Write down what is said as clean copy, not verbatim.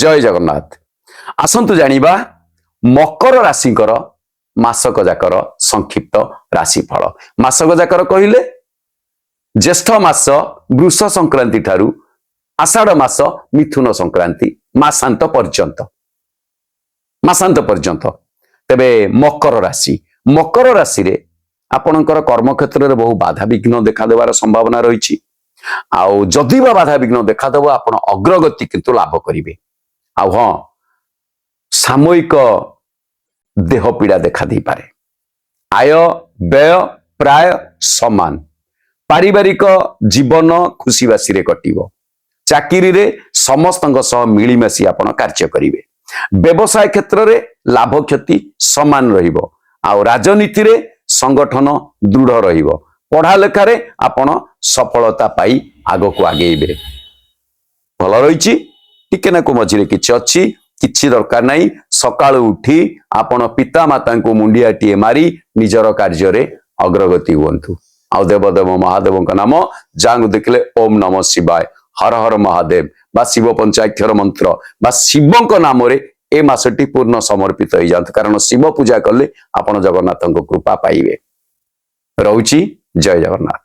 जय जगन्नाथ। आसंतु जानिबा मकर राशिकर मासक जाकर संक्षिप्त राशिफल। मासक जाकर कहले ज्येष्ठ मास वृष संक्रांति ठारू आषाढ़ मास मिथुन संक्रांति मासांत पर्यंत तेबे मकर राशि रे आपणकर कर्म क्षेत्र में बहु बाधा विघ्न देखा देवार संभावना रही। आउ जदि बाधा विघ्न देखादेव आपण अग्रगति किंतु लाभ करिवे। आउ हाँ सामयिक देह पीड़ा देखा दे पारे। आय व्यय प्राय समान। पारिवारिक जीवन खुशी बासी रे कटिवो। चाकिरी रे समस्तंग सह मिलीमिशी आपण कार्य करिवे। व्यवसाय क्षेत्र रे लाभ क्षति समान रहिबो। आउ राजनीति रे संगठन दृढ़ रहिबो। पढ़ा लेखा रे आपण सफलता पाई आगो को आगेइबे। भल रही टिके ना को मझिरे किछि अछि किछि दरकार नाही। सकाळ उठी आपण पिता माता को मुंडियाटीए मारी निजर कार्य रे अग्रगति हुंतु। आउ देवदेव महादेव नाम जांग देखले ओम नमः शिवाय हर हर महादेव बा शिव पंचाक्षर मंत्र बा शिवंक नाम रे ए मासटी पूर्ण समर्पित हो जात। कारण शिव पूजा कले आपण जगन्नाथ कृपा पाइबे। रहुची जय जगन्नाथ।